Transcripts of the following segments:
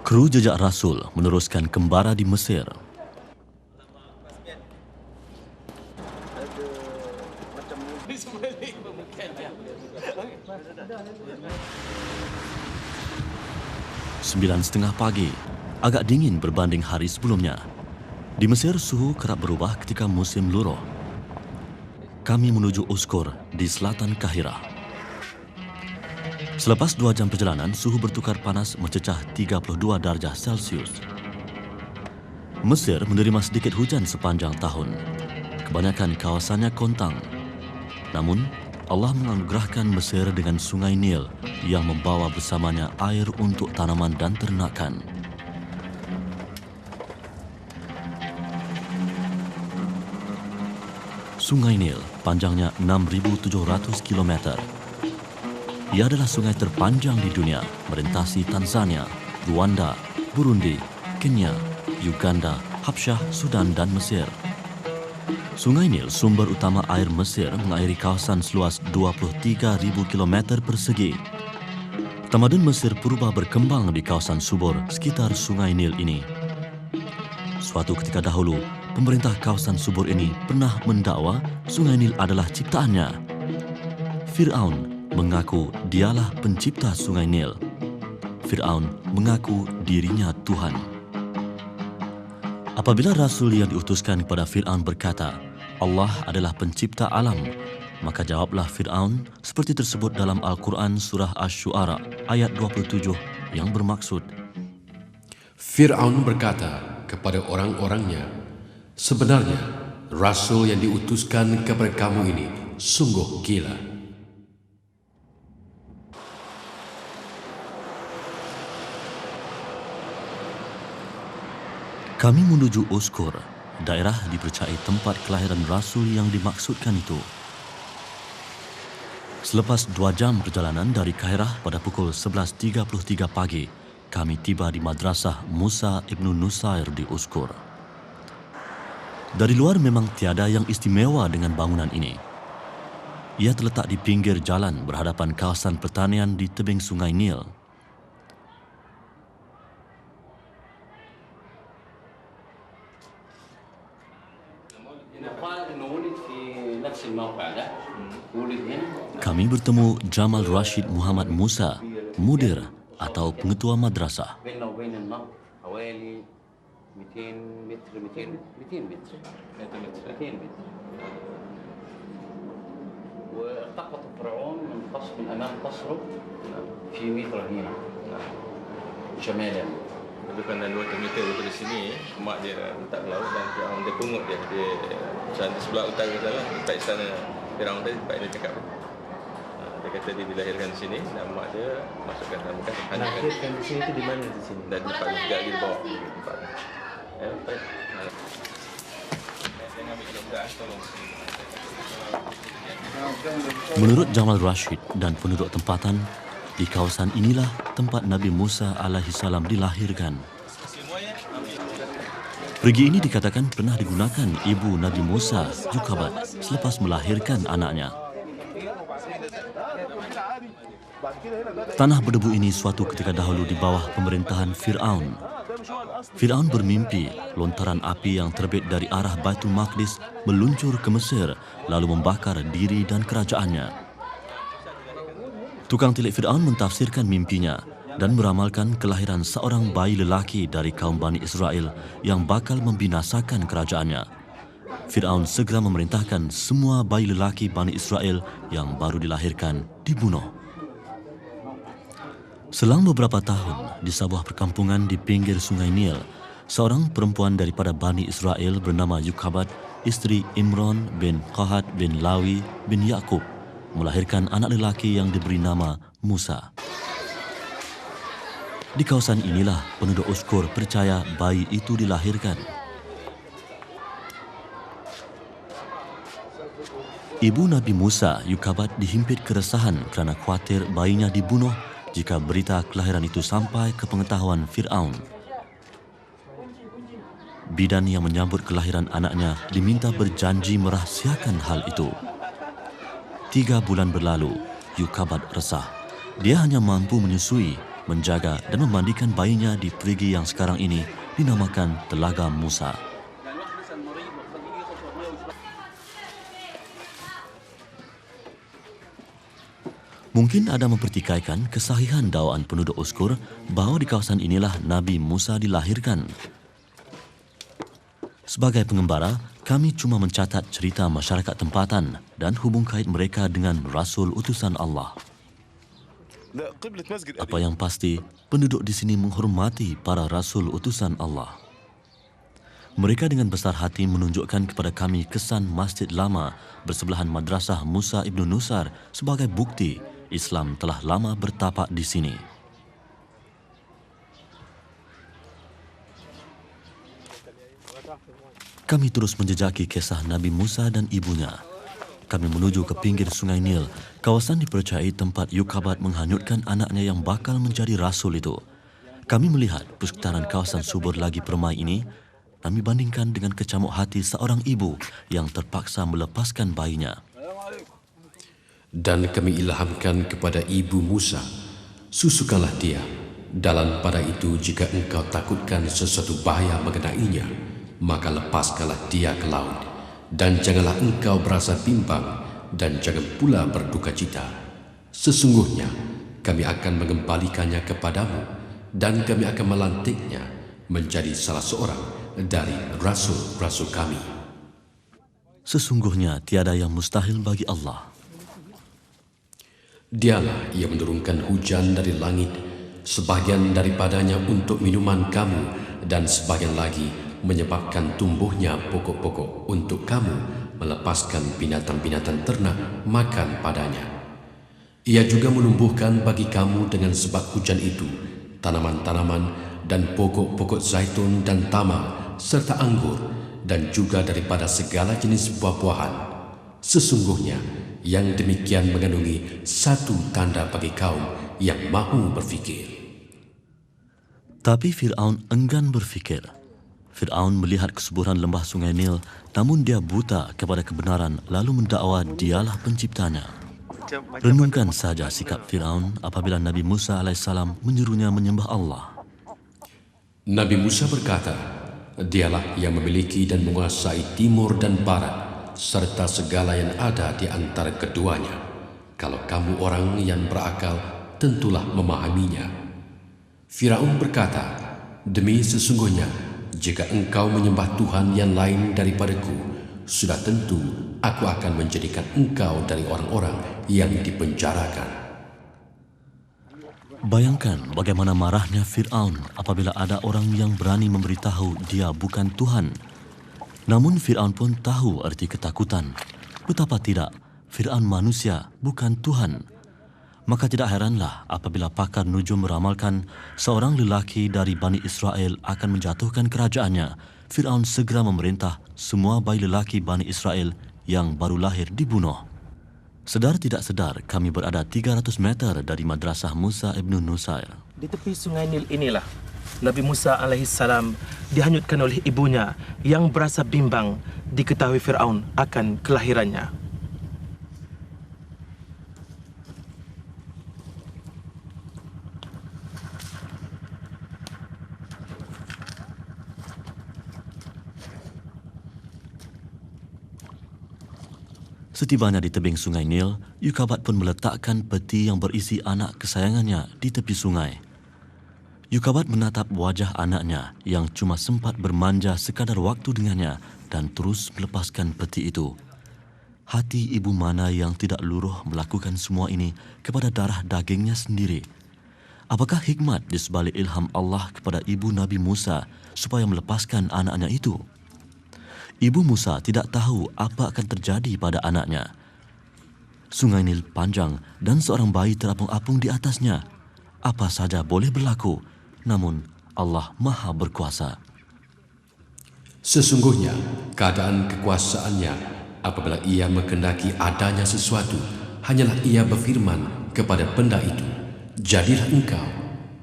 Kru Jejak Rasul meneruskan kembara di Mesir. Sembilan setengah pagi, agak dingin berbanding hari sebelumnya. Di Mesir, suhu kerap berubah ketika musim luruh. Kami menuju Uskur di selatan Kahirah. Selepas 2 jam perjalanan, suhu bertukar panas mencecah 32 darjah Celsius. Mesir menerima sedikit hujan sepanjang tahun. Kebanyakan kawasannya kontang. Namun, Allah menganugerahkan Mesir dengan Sungai Nil yang membawa bersamanya air untuk tanaman dan ternakan. Sungai Nil panjangnya 6.700 km. Ia adalah sungai terpanjang di dunia, melintasi Tanzania, Rwanda, Burundi, Kenya, Uganda, Habsyah, Sudan dan Mesir. Sungai Nil, sumber utama air Mesir, mengairi kawasan seluas 23.000 km persegi. Tamadun Mesir purba berkembang di kawasan subur sekitar Sungai Nil ini. Suatu ketika dahulu, pemerintah kawasan subur ini pernah mendakwa Sungai Nil adalah ciptaannya. Fir'aun mengaku dialah pencipta Sungai Nil. Fir'aun mengaku dirinya Tuhan. Apabila Rasul yang diutuskan kepada Fir'aun berkata, Allah adalah pencipta alam, maka jawablah Fir'aun seperti tersebut dalam Al-Quran surah Asy-Syu'ara ayat 27 yang bermaksud, Fir'aun berkata kepada orang-orangnya, sebenarnya Rasul yang diutuskan kepada kamu ini sungguh gila. Kami menuju Uskur, daerah dipercayai tempat kelahiran Rasul yang dimaksudkan itu. Selepas 2 jam perjalanan dari Kahirah pada pukul 11.33 pagi, kami tiba di Madrasah Musa Ibnu Nusair di Uskur. Dari luar memang tiada yang istimewa dengan bangunan ini. Ia terletak di pinggir jalan berhadapan kawasan pertanian di tebing Sungai Nil. Kami bertemu Jamal Rashid Muhammad Musa, mudir atau pengetua madrasah. Lebih pandang 2 meter daripada sini, mak dia letak ke laut dan Fir'aun dia pungut dia. Dia di sebelah utara sana, dekat istana Fir'aun tadi, tempat dia cakap. Dia kata dia dilahirkan di sini dan mak dia masukkan dalam bekas. Lahirkan di sini itu di mana di sini? Dan tempat dia lagi di bawah tempat. Baik. Jangan ambil budak, tolong. Menurut Jamal Rashid dan penduduk tempatan, di kawasan inilah tempat Nabi Musa alaihissalam dilahirkan. Perigi ini dikatakan pernah digunakan ibu Nabi Musa, Yukabat, selepas melahirkan anaknya. Tanah berdebu ini suatu ketika dahulu di bawah pemerintahan Fir'aun. Fir'aun bermimpi lontaran api yang terbit dari arah Baitul Maqdis meluncur ke Mesir lalu membakar diri dan kerajaannya. Tukang tilik Fir'aun mentafsirkan mimpinya dan meramalkan kelahiran seorang bayi lelaki dari kaum Bani Israel yang bakal membinasakan kerajaannya. Fir'aun segera memerintahkan semua bayi lelaki Bani Israel yang baru dilahirkan dibunuh. Selang beberapa tahun, di sebuah perkampungan di pinggir Sungai Nil, seorang perempuan daripada Bani Israel bernama Yukabat, isteri Imran bin Qahat bin Lawi bin Yaqub, melahirkan anak lelaki yang diberi nama Musa. Di kawasan inilah penduduk Uskur percaya bayi itu dilahirkan. Ibu Nabi Musa, Yukabat, dihimpit keresahan kerana khawatir bayinya dibunuh jika berita kelahiran itu sampai ke pengetahuan Fir'aun. Bidan yang menyambut kelahiran anaknya diminta berjanji merahsiakan hal itu. 3 bulan berlalu, Yukabat resah. Dia hanya mampu menyusui, menjaga dan memandikan bayinya di perigi yang sekarang ini dinamakan Telaga Musa. Mungkin ada mempertikaikan kesahihan dakwaan penduduk Uskur bahawa di kawasan inilah Nabi Musa dilahirkan. Sebagai pengembara, kami cuma mencatat cerita masyarakat tempatan dan hubung kait mereka dengan Rasul utusan Allah. Apa yang pasti, penduduk di sini menghormati para Rasul utusan Allah. Mereka dengan besar hati menunjukkan kepada kami kesan masjid lama bersebelahan Madrasah Musa Ibn Nusar sebagai bukti Islam telah lama bertapak di sini. Kami terus menjejaki kisah Nabi Musa dan ibunya. Kami menuju ke pinggir Sungai Nil, kawasan dipercayai tempat Yukabat menghanyutkan anaknya yang bakal menjadi rasul itu. Kami melihat persekitaran kawasan subur lagi permai ini, kami bandingkan dengan kecamuk hati seorang ibu yang terpaksa melepaskan bayinya. Dan kami ilhamkan kepada ibu Musa, susukanlah dia. Dalam pada itu jika engkau takutkan sesuatu bahaya mengenainya, maka lepaskanlah dia ke laut. Dan janganlah engkau berasa bimbang dan jangan pula berduka cita. Sesungguhnya kami akan mengembalikannya kepadamu dan kami akan melantiknya menjadi salah seorang dari rasul-rasul kami. Sesungguhnya tiada yang mustahil bagi Allah. Dialah yang menurunkan hujan dari langit, sebahagian daripadanya untuk minuman kamu dan sebahagian lagi menyebabkan tumbuhnya pokok-pokok untuk kamu melepaskan binatang-binatang ternak makan padanya. Ia juga menumbuhkan bagi kamu dengan sebab hujan itu tanaman-tanaman dan pokok-pokok zaitun dan tamar serta anggur dan juga daripada segala jenis buah-buahan. Sesungguhnya yang demikian mengandungi satu tanda bagi kaum yang mahu berfikir. Tapi Fir'aun enggan berfikir. Fir'aun melihat kesuburan lembah Sungai Nil, namun dia buta kepada kebenaran lalu mendakwa dialah penciptanya. Renungkan saja sikap Fir'aun apabila Nabi Musa AS menyuruhnya menyembah Allah. Nabi Musa berkata, dialah yang memiliki dan menguasai timur dan barat, serta segala yang ada di antara keduanya. Kalau kamu orang yang berakal, tentulah memahaminya. Firaun berkata, demi sesungguhnya, jika engkau menyembah Tuhan yang lain daripadaku, sudah tentu aku akan menjadikan engkau dari orang-orang yang dipenjarakan. Bayangkan bagaimana marahnya Fir'aun apabila ada orang yang berani memberitahu dia bukan Tuhan. Namun Fir'aun pun tahu arti ketakutan. Betapa tidak, Fir'aun manusia, bukan Tuhan. Maka tidak heranlah apabila pakar nujum meramalkan seorang lelaki dari Bani Israel akan menjatuhkan kerajaannya. Fir'aun segera memerintah semua bayi lelaki Bani Israel yang baru lahir dibunuh. Sedar tidak sedar, kami berada 300 meter dari Madrasah Musa Ibn Nusair. Di tepi Sungai Nil inilah Nabi Musa alaihissalam dihanyutkan oleh ibunya yang berasa bimbang diketahui Fir'aun akan kelahirannya. Setibanya di tebing Sungai Nil, Yukabat pun meletakkan peti yang berisi anak kesayangannya di tepi sungai. Yukabat menatap wajah anaknya yang cuma sempat bermanja sekadar waktu dengannya dan terus melepaskan peti itu. Hati ibu mana yang tidak luruh melakukan semua ini kepada darah dagingnya sendiri? Apakah hikmat di sebalik ilham Allah kepada ibu Nabi Musa supaya melepaskan anaknya itu? Ibu Musa tidak tahu apa akan terjadi pada anaknya. Sungai Nil panjang dan seorang bayi terapung-apung di atasnya. Apa saja boleh berlaku. Namun Allah Maha Berkuasa. Sesungguhnya keadaan kekuasaannya apabila ia menghendaki adanya sesuatu, hanyalah ia berfirman kepada benda itu, jadilah engkau,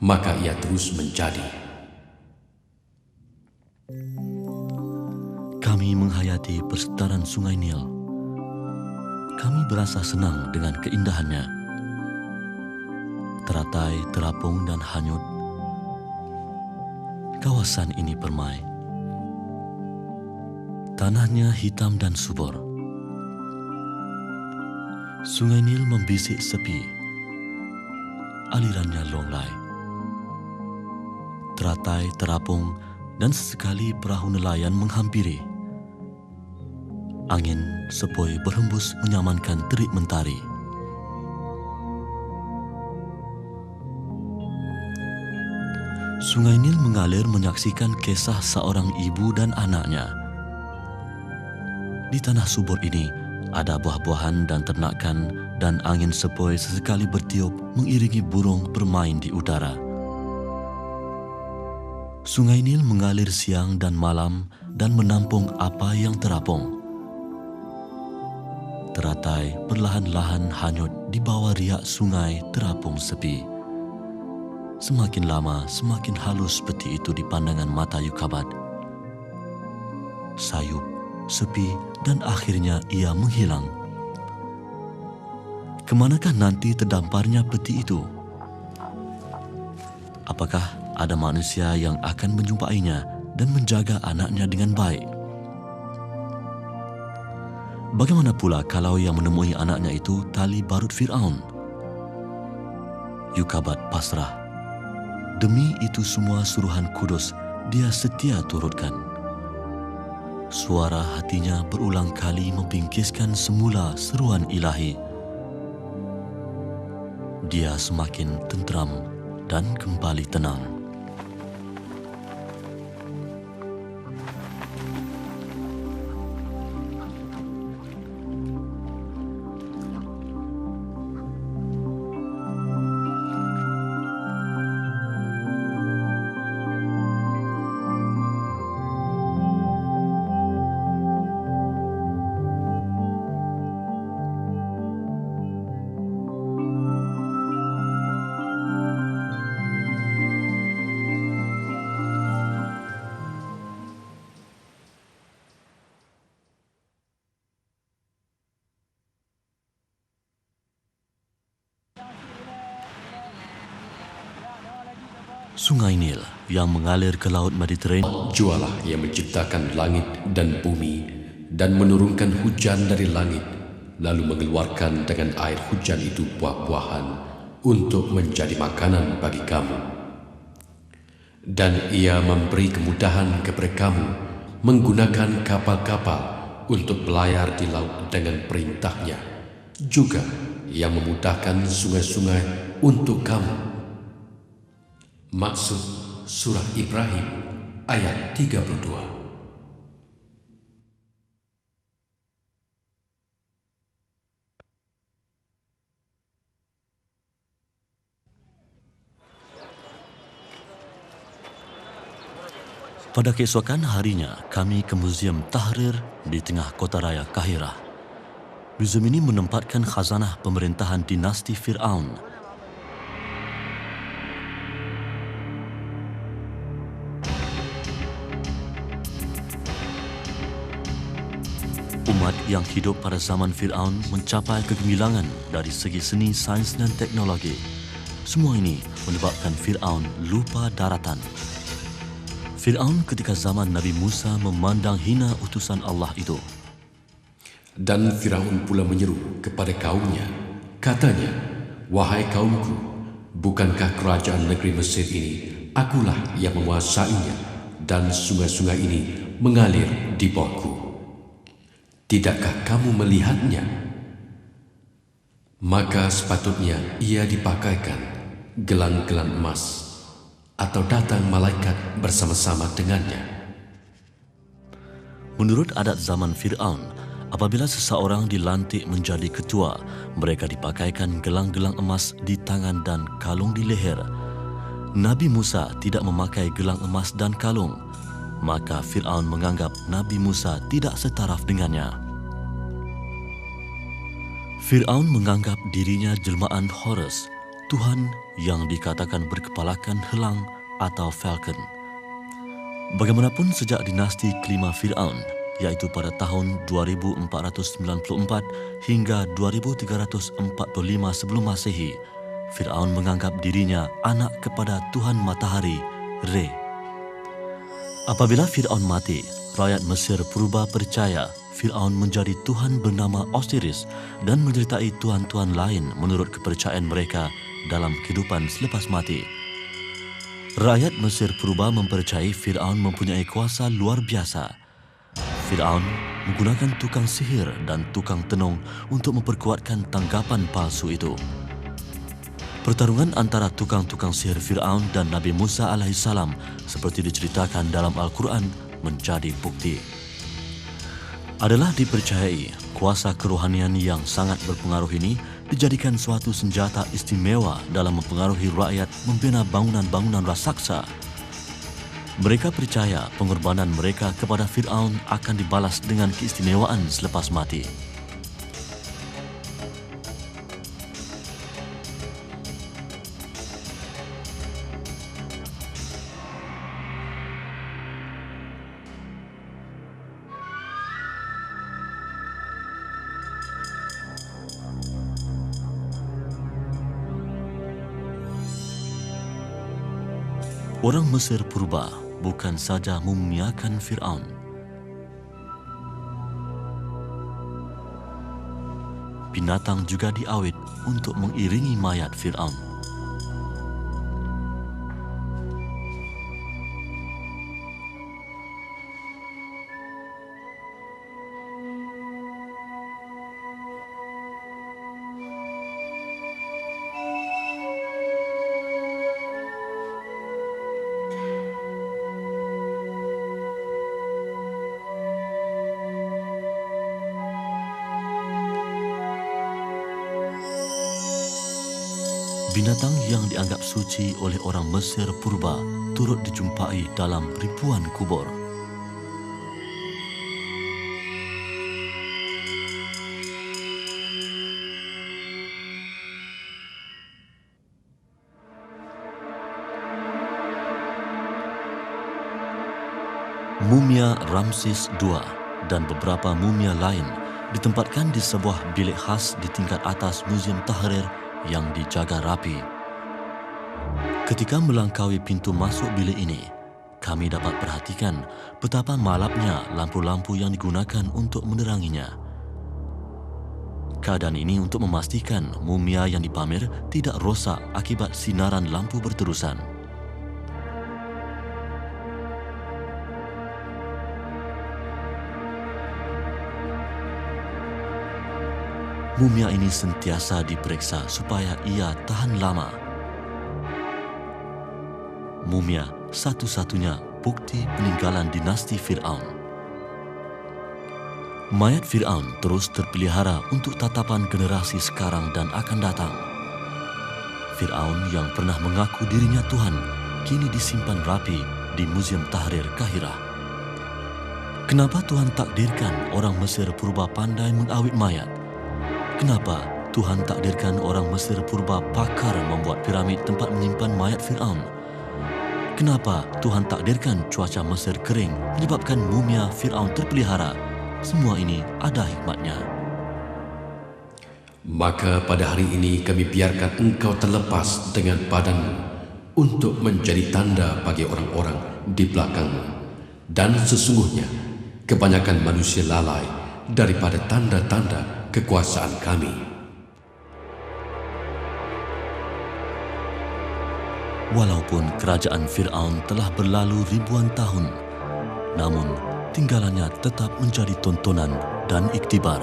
maka ia terus menjadi. Kami menghayati persekitaran Sungai Nil. Kami berasa senang dengan keindahannya. Teratai terapung dan hanyut. Kawasan ini permai. Tanahnya hitam dan subur. Sungai Nil membisik sepi. Alirannya longlai. Teratai terapung dan sesekali perahu nelayan menghampiri. Angin sepoi berhembus menyamankan terik mentari. Sungai Nil mengalir menyaksikan kisah seorang ibu dan anaknya. Di tanah subur ini, ada buah-buahan dan ternakan dan angin sepoi sesekali bertiup mengiringi burung bermain di udara. Sungai Nil mengalir siang dan malam dan menampung apa yang terapung. Teratai perlahan-lahan hanyut di bawah riak sungai terapung sepi. Semakin lama, semakin halus peti itu di pandangan mata Yukabat. Sayup, sepi dan akhirnya ia menghilang. Kemanakah nanti terdamparnya peti itu? Apakah ada manusia yang akan menjumpainya dan menjaga anaknya dengan baik? Bagaimana pula kalau yang menemui anaknya itu tali barut Fir'aun? Yukabat pasrah. Demi itu semua suruhan kudus, dia setia turutkan. Suara hatinya berulang kali membingkiskan semula seruan ilahi. Dia semakin tenteram dan kembali tenang. Sungai Nil yang mengalir ke Laut Mediterranean. Jualah yang menciptakan langit dan bumi dan menurunkan hujan dari langit, lalu mengeluarkan dengan air hujan itu buah-buahan untuk menjadi makanan bagi kamu. Dan ia memberi kemudahan kepada kamu menggunakan kapal-kapal untuk berlayar di laut dengan perintahnya. Juga yang memudahkan sungai-sungai untuk kamu. Maksud Surah Ibrahim ayat 32. Pada keesokan harinya, kami ke Museum Tahrir di tengah kota raya Kahirah. Museum ini menempatkan khazanah pemerintahan dinasti Fir'aun. Umat yang hidup pada zaman Fir'aun mencapai kegemilangan dari segi seni, sains dan teknologi. Semua ini menyebabkan Fir'aun lupa daratan. Fir'aun ketika zaman Nabi Musa memandang hina utusan Allah itu. Dan Firaun pula menyeru kepada kaumnya. Katanya, "Wahai kaumku, bukankah kerajaan negeri Mesir ini akulah yang menguasainya dan sungai-sungai ini mengalir di bawahku? Tidakkah kamu melihatnya? Maka sepatutnya ia dipakaikan gelang-gelang emas atau datang malaikat bersama-sama dengannya." Menurut adat zaman Fir'aun, apabila seseorang dilantik menjadi ketua, mereka dipakaikan gelang-gelang emas di tangan dan kalung di leher. Nabi Musa tidak memakai gelang emas dan kalung, maka Fir'aun menganggap Nabi Musa tidak setaraf dengannya. Fir'aun menganggap dirinya jelmaan Horus, Tuhan yang dikatakan berkepalakan helang atau falcon. Bagaimanapun sejak dinasti kelima Fir'aun, iaitu pada tahun 2494 hingga 2345 sebelum Masehi, Firaun menganggap dirinya anak kepada Tuhan Matahari, Re. Apabila Firaun mati, rakyat Mesir purba percaya Firaun menjadi Tuhan bernama Osiris dan menyertai tuhan-tuhan lain menurut kepercayaan mereka dalam kehidupan selepas mati. Rakyat Mesir purba mempercayai Firaun mempunyai kuasa luar biasa. Firaun menggunakan tukang sihir dan tukang tenung untuk memperkuatkan tanggapan palsu itu. Pertarungan antara tukang-tukang sihir Firaun dan Nabi Musa alaihissalam seperti diceritakan dalam Al-Quran menjadi bukti. Adalah dipercayai kuasa kerohanian yang sangat berpengaruh ini dijadikan suatu senjata istimewa dalam mempengaruhi rakyat membina bangunan-bangunan raksasa. Mereka percaya pengorbanan mereka kepada Firaun akan dibalas dengan keistimewaan selepas mati. Orang Mesir purba bukan saja memumiakan Firaun. Binatang juga diawit untuk mengiringi mayat Firaun. Binatang yang dianggap suci oleh orang Mesir purba turut dijumpai dalam ribuan kubur. Mumia Ramses II dan beberapa mumia lain ditempatkan di sebuah bilik khas di tingkat atas Muzium Tahrir yang dijaga rapi. Ketika melangkaui pintu masuk bilik ini, kami dapat perhatikan betapa malapnya lampu-lampu yang digunakan untuk meneranginya. Keadaan ini untuk memastikan mumia yang dipamer tidak rosak akibat sinaran lampu berterusan. Mumia ini sentiasa diperiksa supaya ia tahan lama. Mumia satu-satunya bukti peninggalan dinasti Firaun. Mayat Firaun terus terpelihara untuk tatapan generasi sekarang dan akan datang. Firaun yang pernah mengaku dirinya Tuhan kini disimpan rapi di Muzium Tahrir, Kahirah. Kenapa Tuhan takdirkan orang Mesir purba pandai mengawit mayat? Kenapa Tuhan takdirkan orang Mesir purba pakar membuat piramid tempat menyimpan mayat Firaun? Kenapa Tuhan takdirkan cuaca Mesir kering menyebabkan mumia Firaun terpelihara? Semua ini ada hikmatnya. Maka pada hari ini kami biarkan engkau terlepas dengan badanmu untuk menjadi tanda bagi orang-orang di belakangmu. Dan sesungguhnya kebanyakan manusia lalai daripada tanda-tanda kekuasaan kami. Walaupun kerajaan Firaun telah berlalu ribuan tahun, namun tinggalannya tetap menjadi tontonan dan iktibar.